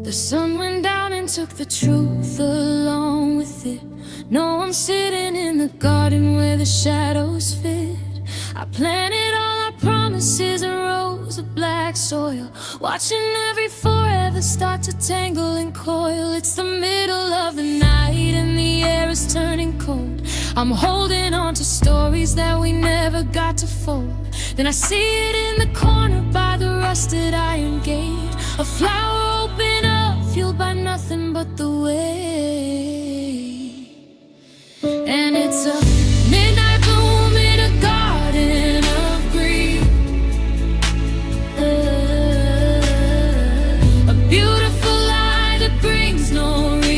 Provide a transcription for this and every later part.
The sun went down and took the truth along with it. No one sitting in the garden where the shadows fit. I planted all our promises in rows of black soil, watching every forever start to tangle and coil. It's the middle of the night and the air is turning cold. I'm holding on to stories that we never got to fold. Then I see it in the corner by the rusted iron gate. A flower open up, fueled by nothing but the way. And it's a midnight bloom in a garden of grief. A beautiful lie that brings no relief.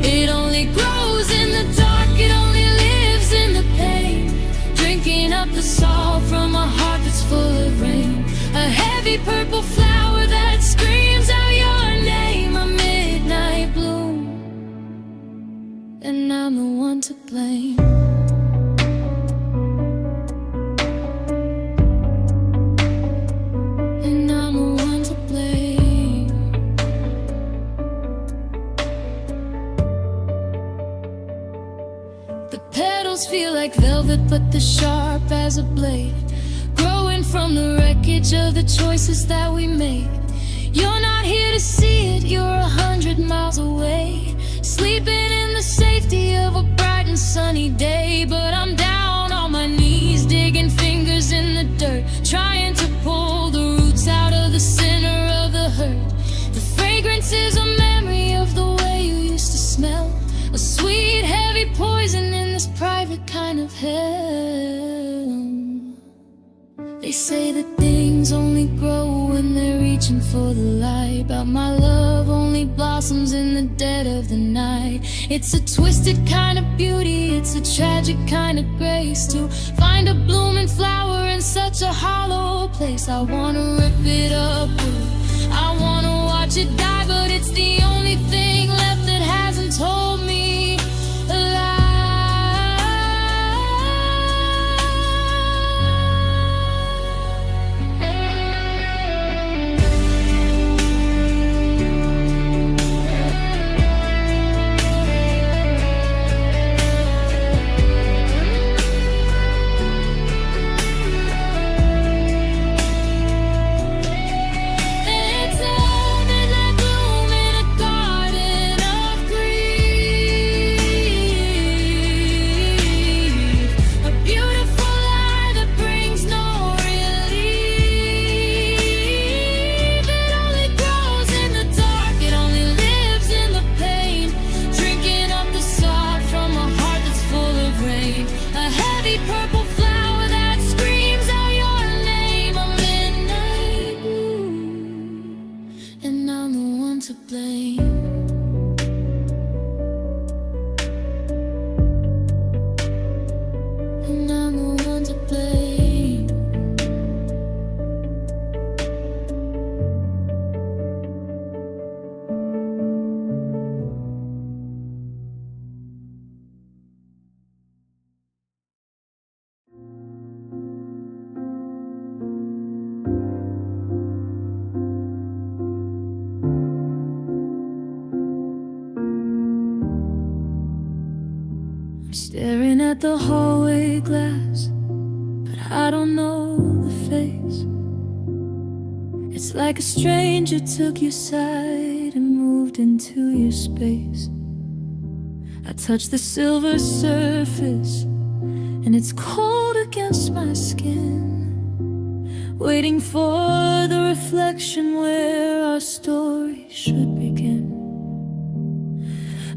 It only grows in the dark, it only lives in the pain, drinking up the salt from a heart that's full of rain. A heavy purple flower that screams out your name. A midnight bloom, and I'm the one to blame. And I'm the one to blame. The petals feel like velvet, but they're sharp as a blade, growing from the wreckage of the choices that we made. You're not here to see it, you're 100 miles away, sleeping in the safety of a bright and sunny day. But I'm down on my knees, digging fingers in the dirt, trying to pull the roots out of the center of the hurt. The fragrance is a memory of the way you used to smell, a sweet heavy poison in this private kind of hell. They say that things only grow when they're reaching for the light, but my love only blossoms in the dead of the night. It's a twisted kind of beauty, it's a tragic kind of grace, to find a blooming flower in such a hollow place. I wanna rip it up, I wanna watch it die, but it's the only thing left that hasn't told me a lie. To blame. And I'm the one to blame. Staring at the hallway glass, but I don't know the face. It's like a stranger took your side and moved into your space. I touch the silver surface, and it's cold against my skin, waiting for the reflection where our story should begin.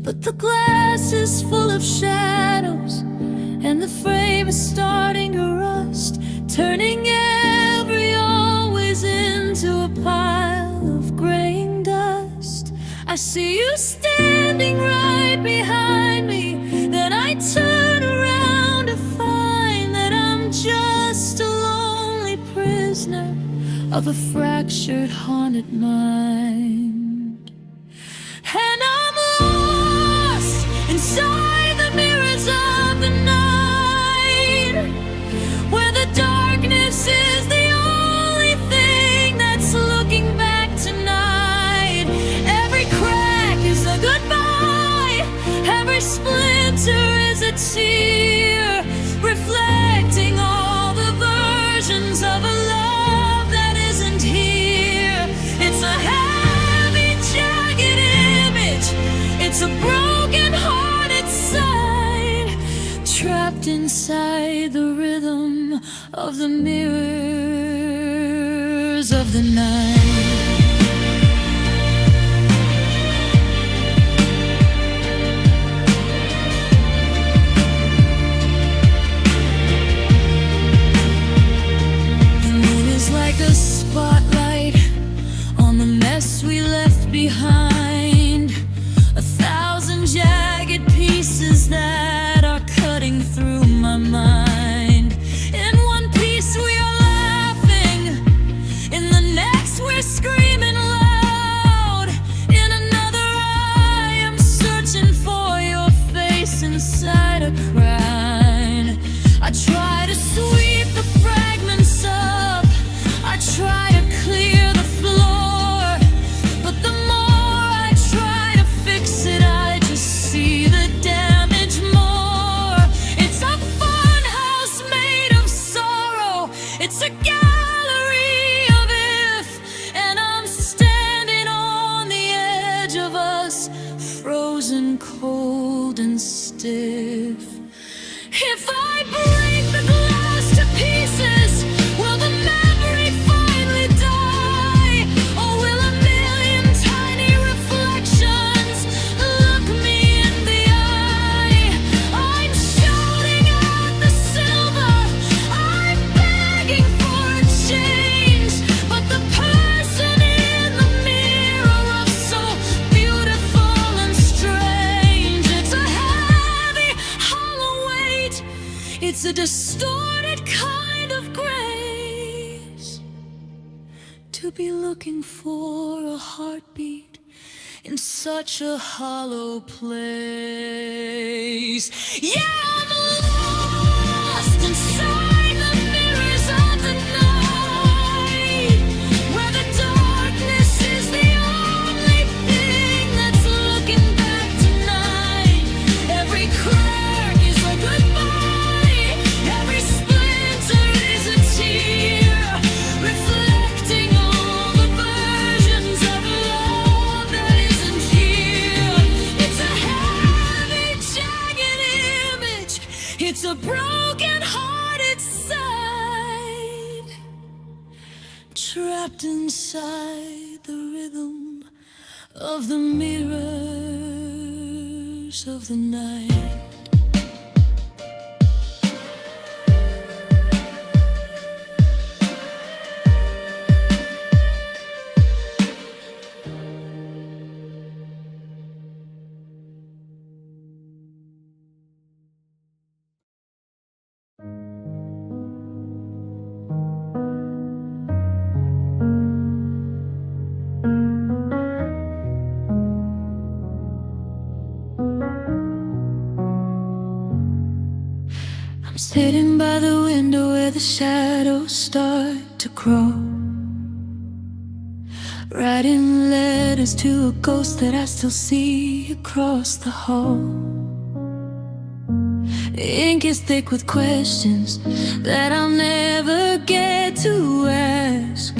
But the glass is full of shadows, and the frame is starting to rust, turning every always into a pile of graying dust. I see you standing right behind me, then I turn around to find that I'm just a lonely prisoner of a fractured, haunted mind. And I'm lost inside the mirrors of the night, where the darkness is the only thing that's looking back. of the mirrors of the night. Like a spotlight on the mess we left behind, 1,000 jagged pieces that are cutting through my mind. In one piece we are laughing, in the next we're screaming loud. In another I am searching for your face inside a crowd. I try to sweep the fragments up, I try to clear the floor, but the more I try to fix it, I just see the damage more. It's a fun house made of sorrow, it's a gallery of if, and I'm standing on the edge of us, frozen cold and stiff. If I break the glass to pieces, will the memory finally die? Or will a million tiny reflections look me in the eye? I'm shouting at the silver, I'm begging for a change, but the person in the mirror of so beautiful and strange, it's a heavy, hollow weight, it's a distorted kind of grace, to be looking for a heartbeat in such a hollow place. Yeah, I'm lost inside the mirrors of the night, where the darkness is the only thing that's looking back tonight. Every crack is a goodbye, every splinter is a tear, reflecting all the versions of love that isn't here. It's a heavy, jagged image, it's a broken-hearted side, trapped inside the rhythm of the mirrors of the night. I'm sitting by the window where the shadows start to grow, writing letters to a ghost that I still see across the hall. The ink is thick with questions that I'll never get to ask.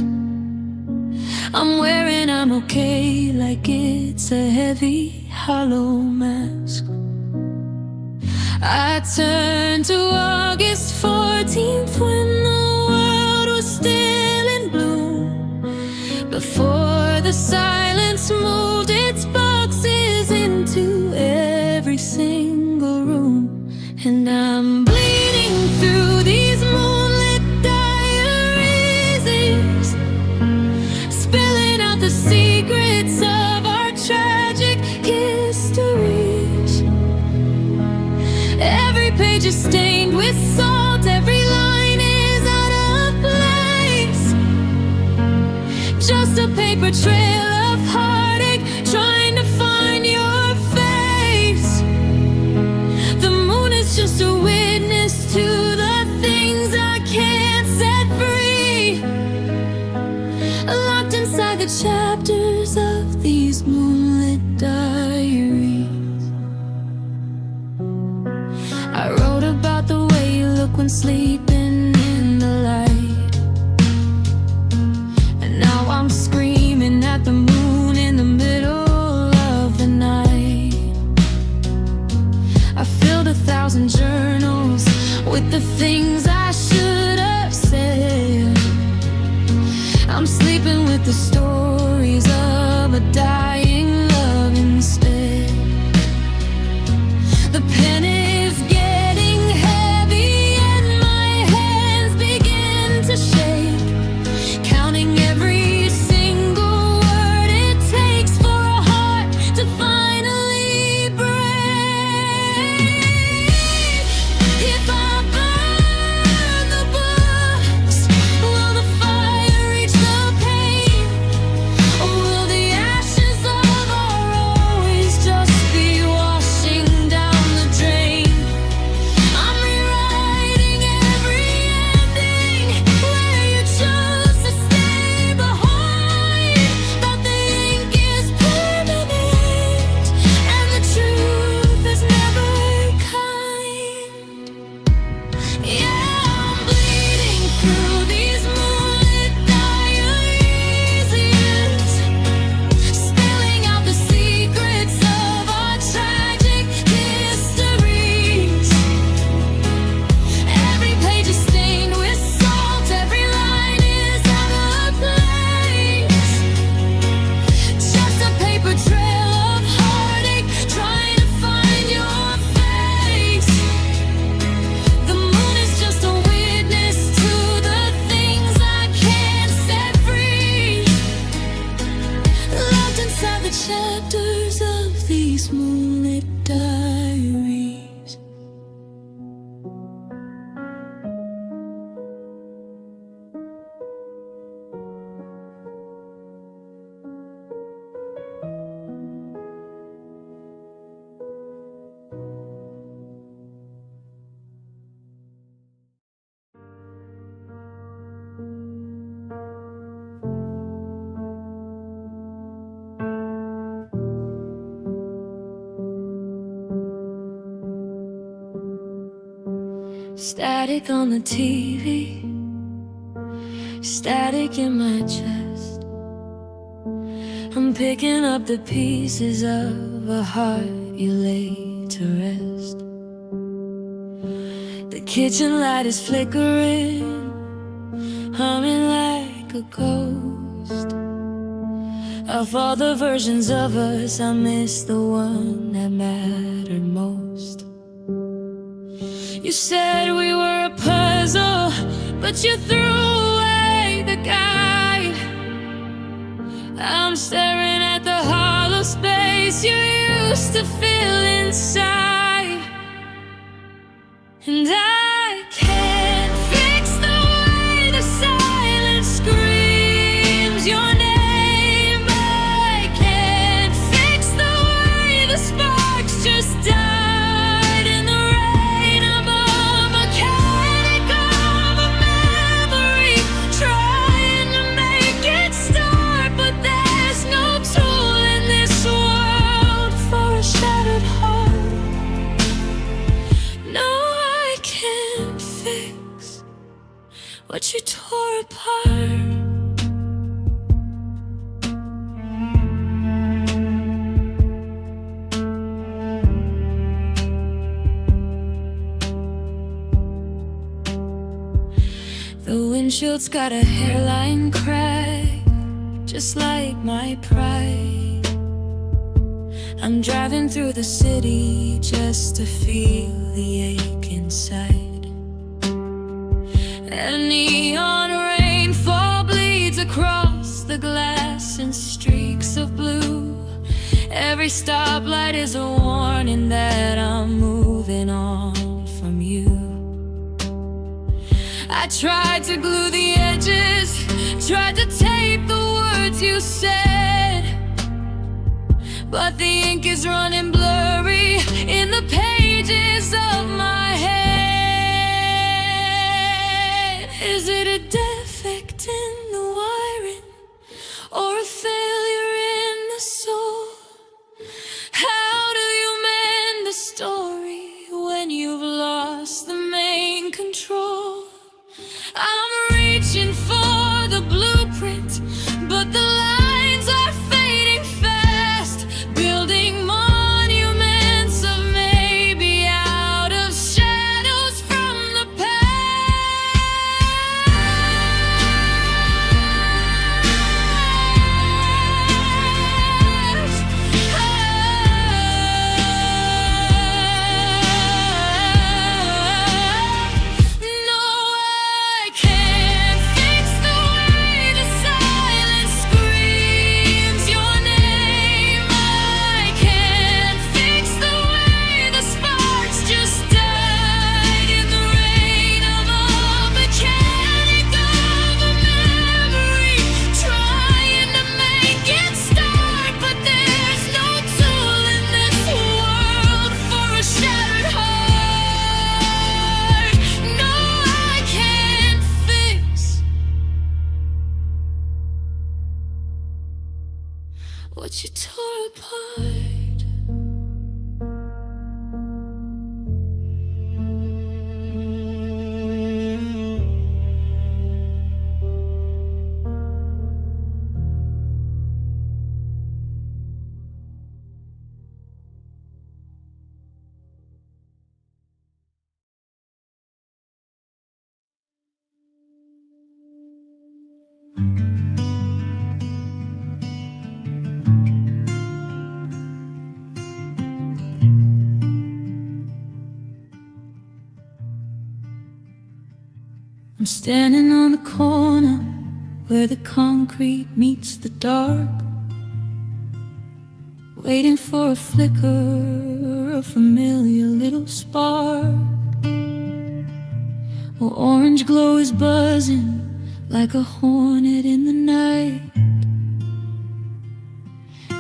I'm wearing I'm okay like it's a heavy, hollow mask. I turn to August 14th when the world was still in bloom, before the silence moved its boxes into every single room. And I'm bleeding through these moonlit diaries, spilling out the secrets of our tragic histories. Every page is stained with salt, every line is out of place, just a paper trail of heartache, trying to find your face. The moon is just a witness to the things I can't set free, locked inside the chapters of these moonlit diaries. I wrote about the way you look when sleeping in the light, and now I'm screaming at the moon in the middle of the night. I filled 1,000 journals with the things I should have chapters of these moonlit diaries. Static on the TV, static in my chest. I'm picking up the pieces of a heart you laid to rest. The kitchen light is flickering, humming like a ghost. Of all the versions of us, I miss the one that mattered most. You said we were a puzzle, but you threw away the guide. I'm staring at the hollow space you used to fill inside. And I can't fix the way the silence screams your name. I can't fix the way the sparks just died in the rain. I'm a mechanic of a memory, trying to make it start, but there's no tool in this world for a shattered heart. No, I can't fix what you tore apart. The windshield's got a hairline crack, just like my pride. I'm driving through the city just to feel the ache inside. And neon rainfall bleeds across the glass in streaks of blue. Every stoplight is a warning that I'm moving on from you. I tried to glue the edges, tried to tape the words you said, but the ink is running blurry in the pages of my head. Is it a defect in the wiring, or a failure in the soul? How do you mend a story when you've lost the main control? I'm reaching for the blueprint, but the lines are fading fast, building monuments of maybe out of shadows from the past. No, I can't fix the way the silence screams your name. I can't fix the way the sparks just died in the rain. I'm a mechanic of a memory, trying to make it start, but there's no tool in this world for a shattered heart. No, I can't fix what you tore apart. I'm standing on the corner where the concrete meets the dark, waiting for a flicker, a familiar little spark. Well, orange glow is buzzing like a hornet in the night,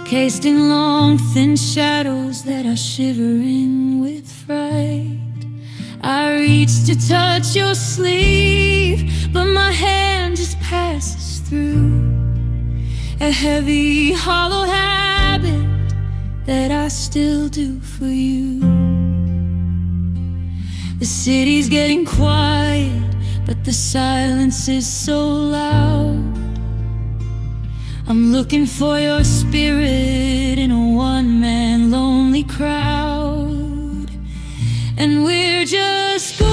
cased in long, thin shadows that are shivering with fright. I reach to touch your sleeve, but my hand just passes through, a heavy, hollow habit that I still do for you. The city's getting quiet, but the silence is so loud. I'm looking for your spirit in a one-man lonely crowd, and we're just ghosts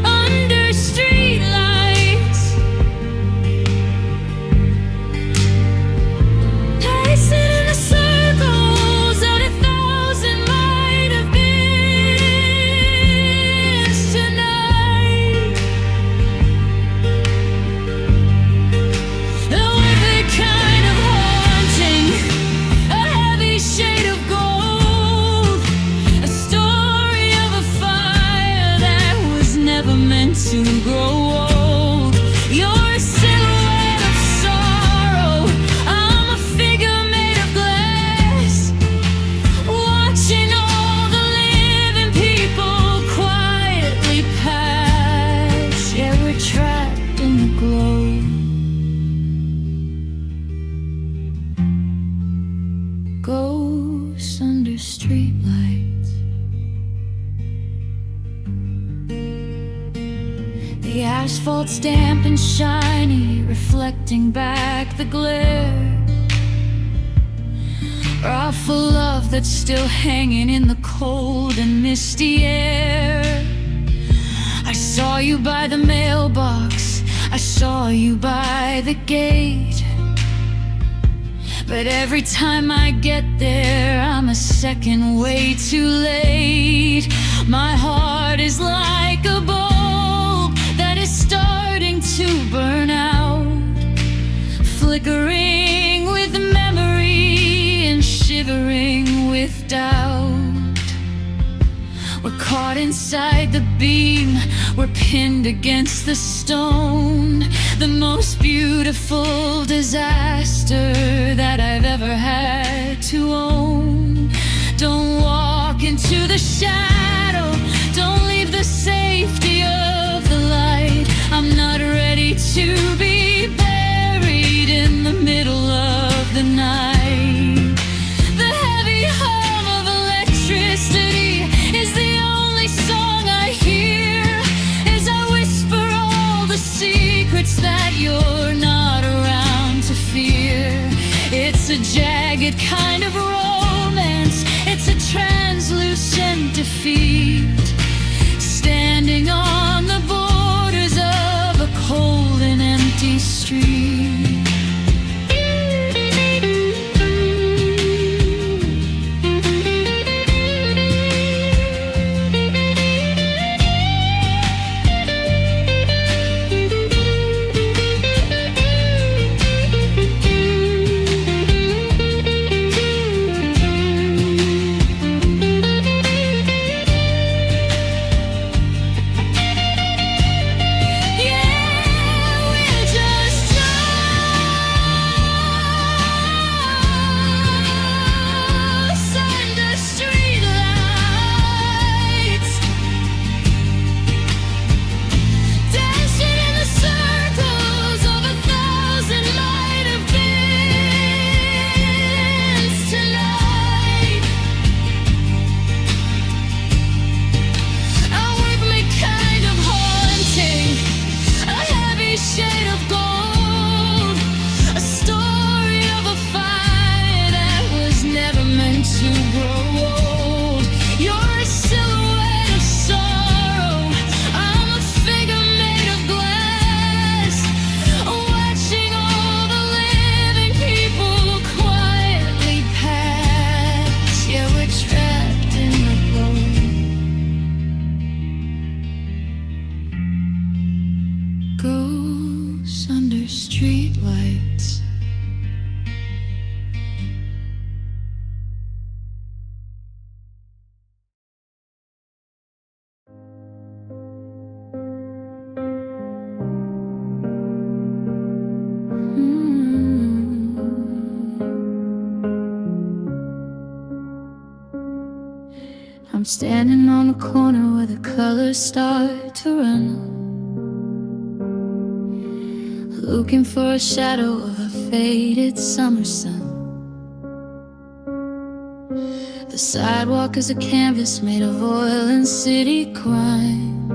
under streetlights, pacing in the circles that 1,000 might have been tonight. And with a kind of haunting, a heavy shade of gold, a story of a fire that was never meant to grow old. You're a silhouette of sorrow, I'm a figure made of glass, watching all the living people quietly pass. Yeah, we're trapped in the glow. Ghosts under streetlights. The asphalt's damp and shiny, reflecting back the glare. Awful love that's still hanging in the cold and misty air. I saw you by the mailbox, I saw you by the gate, but every time I get there, I'm a second way too late. My heart is like a bulb that is starting to burn out, flickering with memory and shivering with doubt. We're caught inside the beam, we're pinned against the stone, the most beautiful disaster that I've ever had to own. Don't walk into the shadow, don't leave the safety of the light. I'm not ready to be buried in the middle of the night. The heavy hum of electricity is the only song I hear as I whisper all the secrets that you're not around to fear. It's a jagged kind of romance, it's a translucent defeat, standing on the borders of a cold and empty street. Yeah, we're just streetlights. I'm standing on the corner where the colors start to run, looking for a shadow of a faded summer sun. The sidewalk is a canvas made of oil and city crime,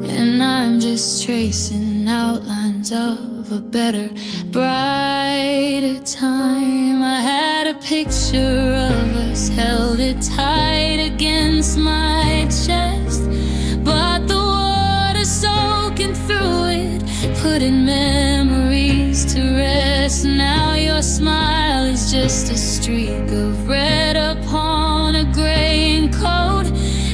and I'm just tracing outlines of a better, brighter time. I had a picture of us, held it tight against my chest, but the water soaking through it, putting memories to rest. Now your smile is just a streak of red upon a graying coat,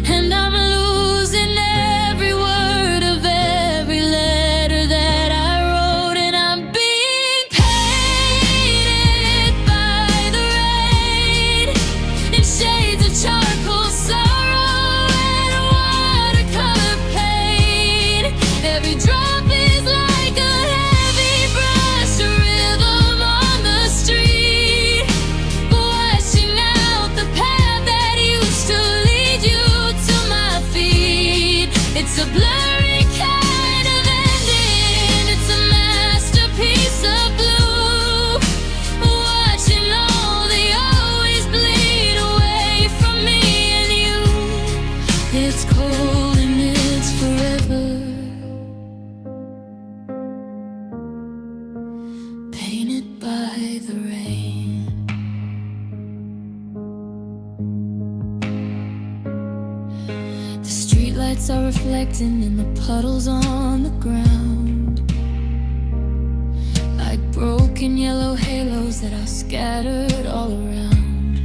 and I'm losing every word of every letter that I wrote, and I'm being painted by the rain in shades of charcoal, sorrow, and watercolor paint. Every drop is like a heavy brush, a rhythm on the street, washing out the path that used to lead you to my feet. It's a blurry kind of ending, it's a masterpiece of blue, watching all the always bleed away from me and you. It's cold and it's forever, painted by the rain. The streetlights are reflecting in the puddles on the ground, like broken yellow halos that are scattered all around.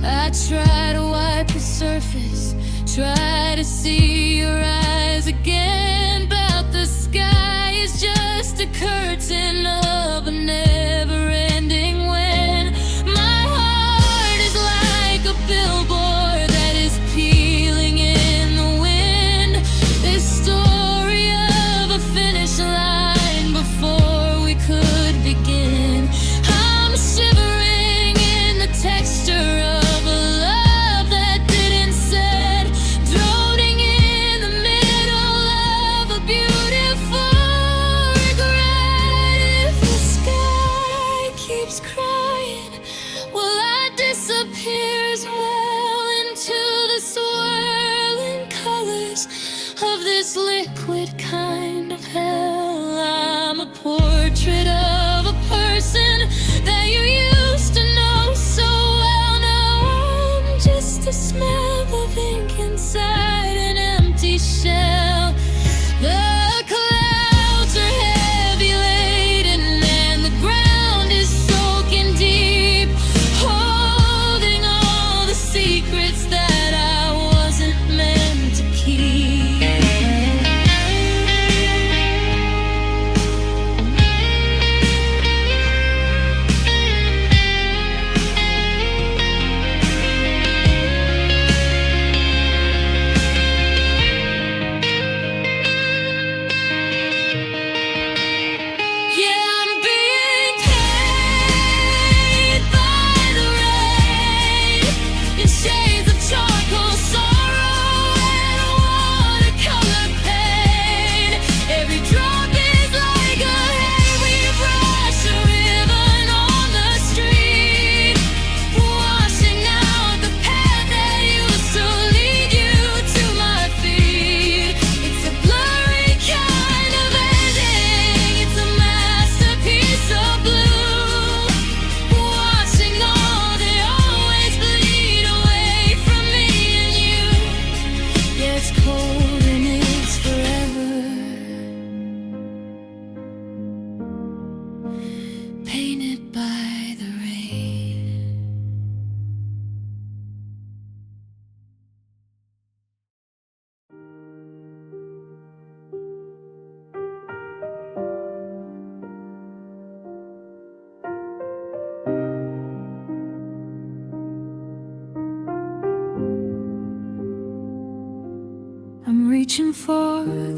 I try to wipe the surface, try to see your eyes again, but the sky is just a curtain of a never-ending wind. My heart is like a billboard that is peeling in the wind, this story of a finish line before we could begin. I'm shivering in the texture of a love that didn't set, droning in the middle of a beautiful regret.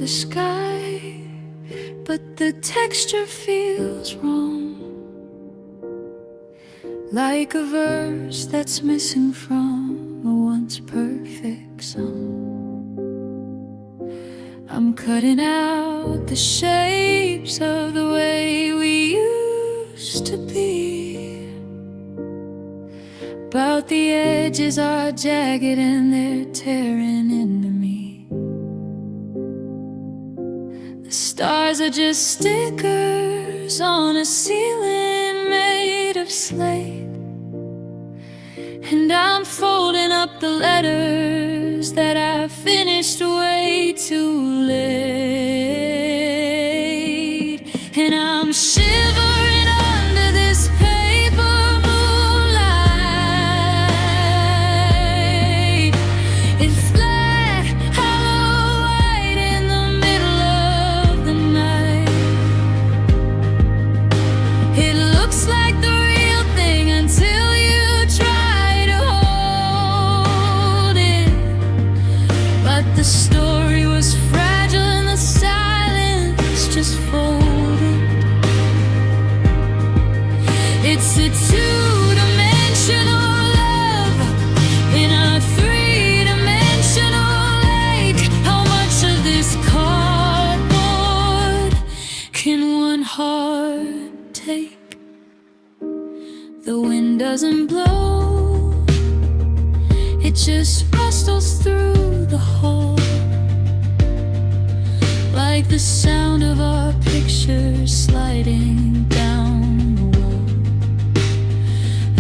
the sky, but the texture feels wrong, like a verse that's missing from a once perfect song. I'm cutting out the shapes of the way we used to be, but the edges are jagged and they're tearing into me. The stars are just stickers on a ceiling made of slate, and I'm folding up the letters that I finished way too late. And I'm shivering under this paper moonlight. It's flat, hollow, white in the middle of the night. It looks like the real thing until you try to hold it, but the story was fragile and the silence just folded. It's a two-dimensional love in a three-dimensional lake. How much of this cardboard can one heart take? The wind doesn't blow, it just rustles through the hall, like the sound of our pictures sliding down the wall.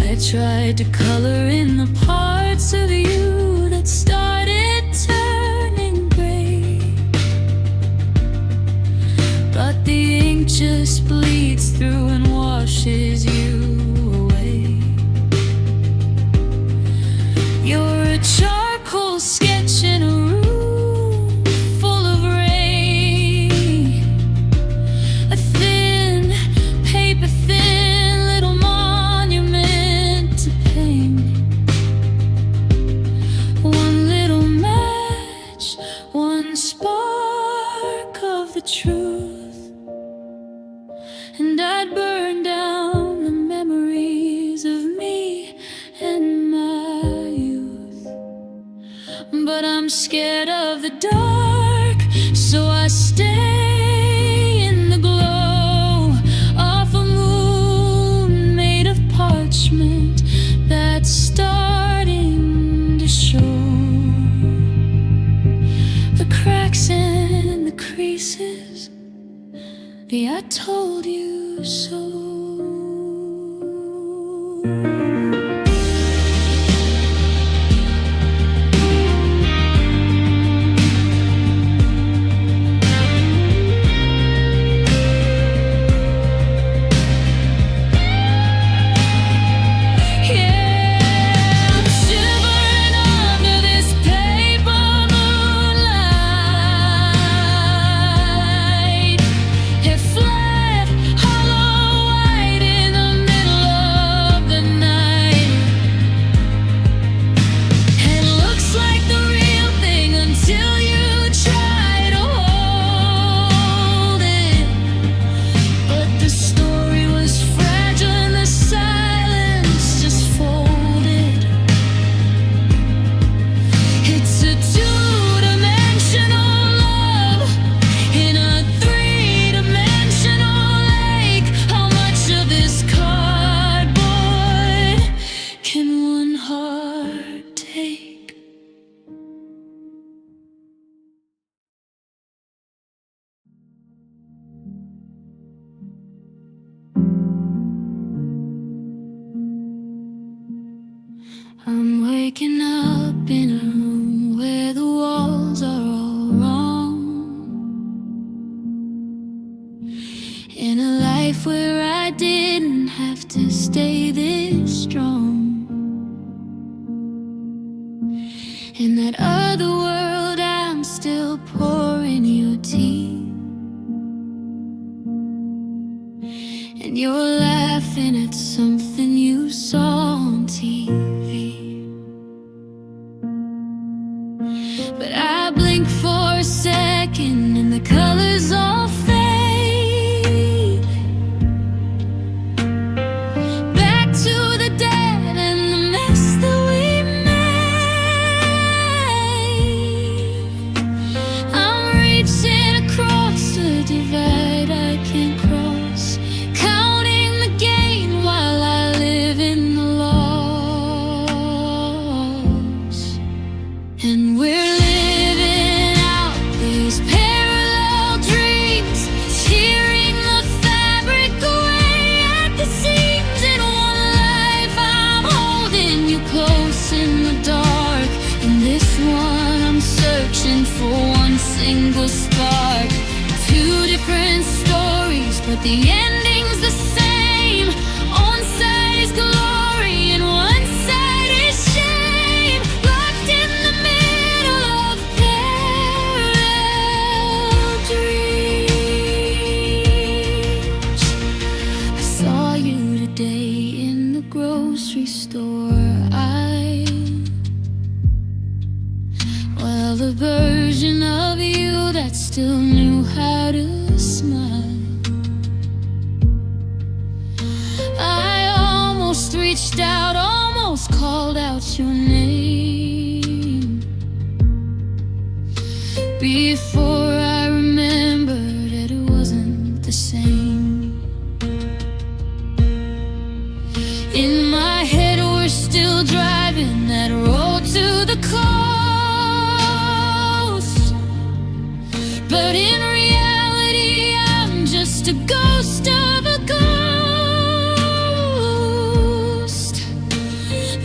I tried to color in the parts of you that started turning gray, but the ink just bleeds through and washes you away. You're a charcoal sketch in a room full of rain, a thin, paper thin little monument to pain. One little match, one spark of the truth, and I'd burn down the memories of me and my youth. But I'm scared of the dark, so I stay in the glow of a moon made of parchment that's starting to show. The cracks and the creases, the I told you so. I'm waking up in a room where the walls are all wrong, in a life where I didn't have to stay this strong. In that other world I'm still pouring your tea, and you're laughing at something you saw on TV. But I blink for a second and the the ending's the same. On side is glory and one side is shame. Locked in the middle of parallel dreams. I saw you today in the grocery store. Well, the version of you that still knew how to smile. I almost reached out, almost called out your name, before I remembered that it wasn't the same. In my head we're still driving that road to the coast, but in reality I'm just a ghost of a ghost.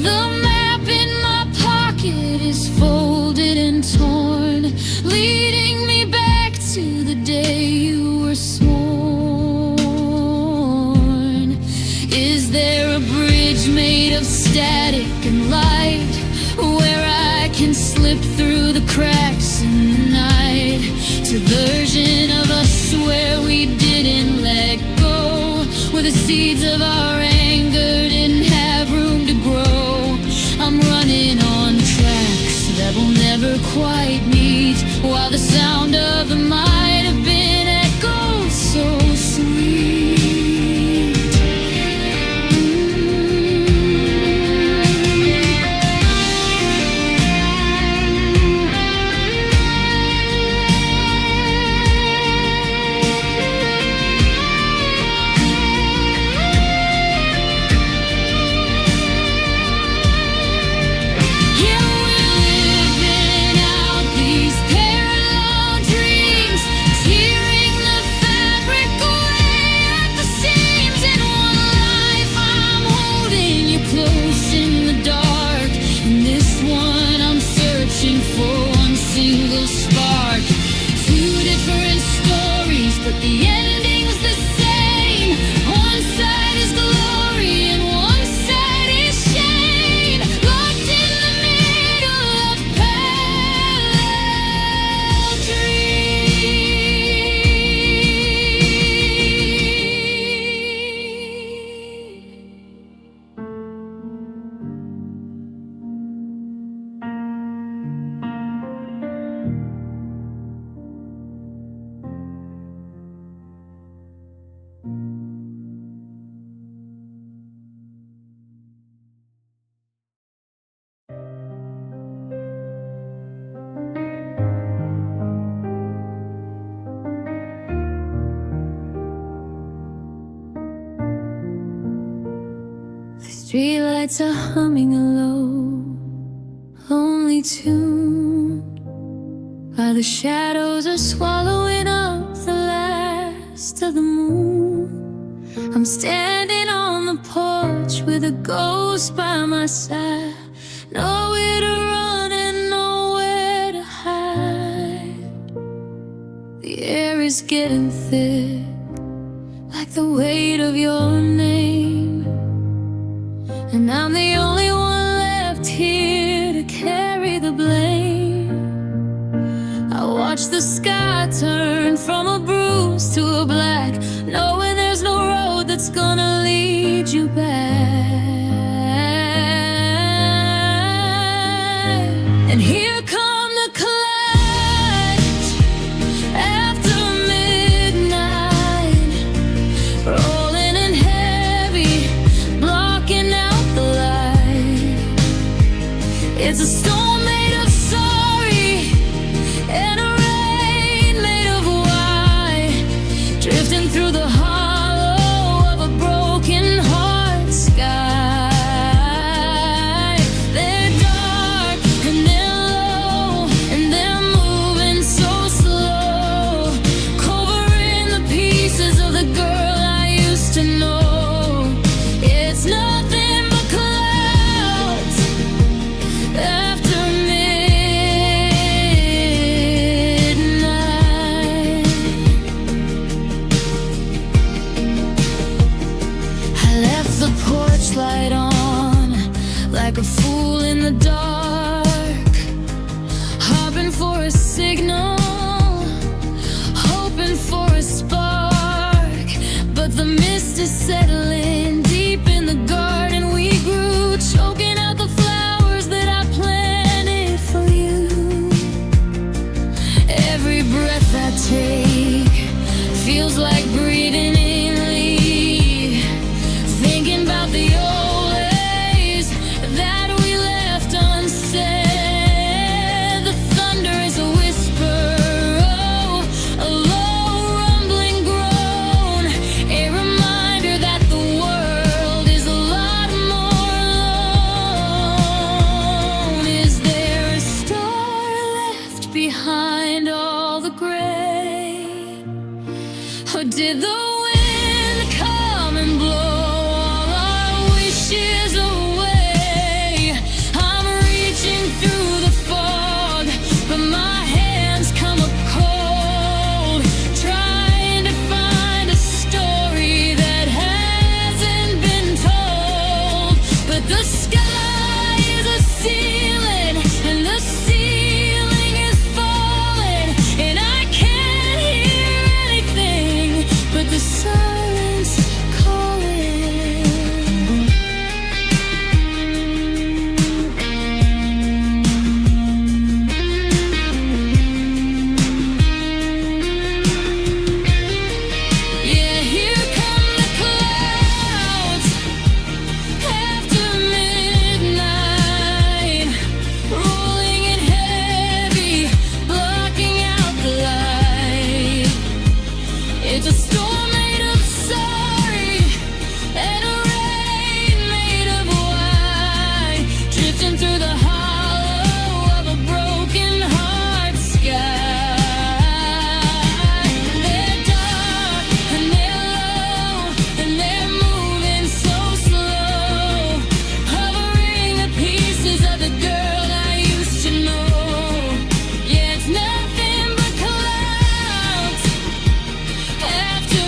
The map in my pocket is folded and torn, leading me back to the day you were sworn. Is there a bridge made of static and light, where I can slip through the cracks in the night, to version of us where we didn't let go, where the seeds of our anger didn't have room to grow? I'm running on tracks that will never quite meet, while the sound of them might have been echoed so sweet. Streetlights are humming a low, lonely tune, while the shadows are swallowing up the last of the moon. I'm standing on the porch with a ghost by my side, nowhere to run and nowhere to hide. The air is getting thick, like the weight of your name, and I'm the only one left here to carry the blame. I watch the sky turn from a bruise to a black, knowing there's no road that's gonna lead you back. And here come the clouds after midnight, rolling in heavy, blocking out the light. It's a storm made of sorry and a rain made of white, drifting through the hollow of a broken heart. a spark, but the mist is settling deep in the garden we grew, choking out the flowers that I planted for you. Every breath I take feels like breathing in leaf, thinking about the old ways that we left unsaid. The thunder is a whisper, oh, a low rumbling groan, a reminder that the world is a lot more alone. Is there a star left behind all the gray? Or did the wind come and blow all our wishes away? I'm reaching through the fog, but my hands come up cold, trying to find a story that hasn't been told. But the sky is a ceiling, and the ceiling is falling, and I can't hear anything but the silence calling. Yeah, here come the clouds after midnight, rolling in heavy, blocking out the light. It's a storm made of sorry and a rain made of white, drifting through the hollow of a broken heart sky. They're dark and they're low and they're moving so slow, hovering the pieces of the girl I used to know. Yeah, it's nothing but clouds after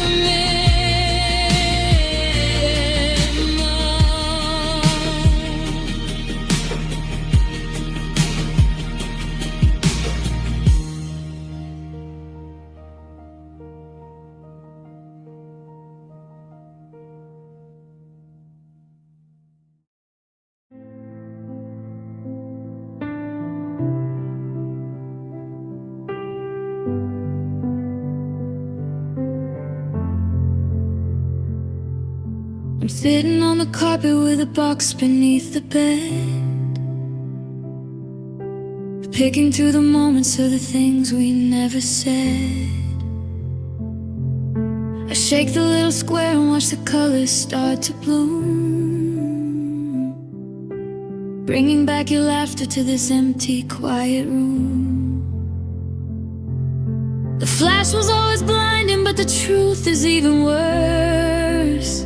I'm sitting on the carpet with a box beneath the bed, picking through the moments of the things we never said. I shake the little square and watch the colors start to bloom, bringing back your laughter to this empty, quiet room. The flash was always blinding, but the truth is even worse.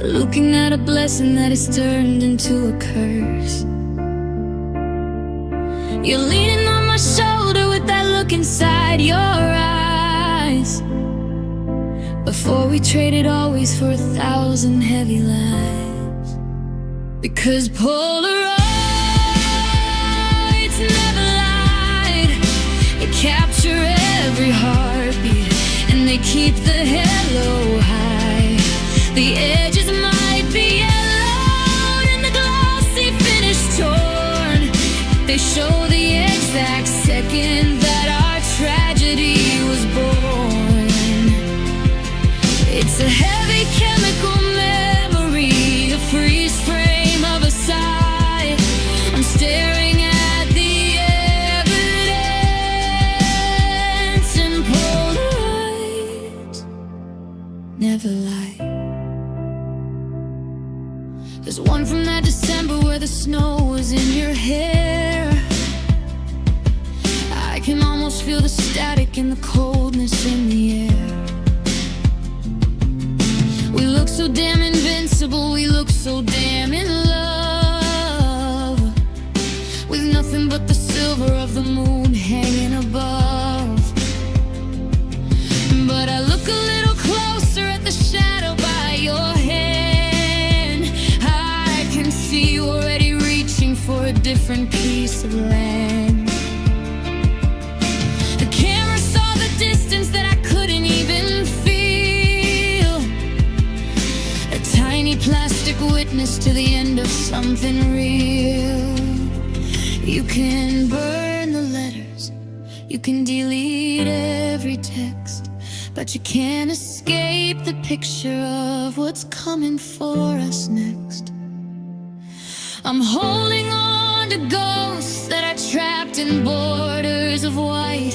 Looking at a blessing that is turned into a curse. You're leaning on my shoulder with that look inside your eyes. Before we traded always for 1,000 heavy lives. Because Polaroids never lied. They capture every heartbeat and they keep the halo high. The edges might be yellowed and the glossy finish torn. They show the exact second that our tragedy was born. It's a heavy chemical memory, a freeze frame of a sigh. I'm staring at the evidence, and Polaroids never lie. There's one from that December where the snow was in your hair. I can almost feel the static and the coldness in the air. We look so damn invincible, we look so damn in love, with nothing but the silver of the moon hanging above. But I look a little closer at the shadow by your hand. I can see you already reaching for a different piece of land. The camera saw the distance that I witness to the end of something real. You can burn the letters, you can delete every text, but you can't escape the picture of what's coming for us next. I'm holding on to ghosts that are trapped in borders of white,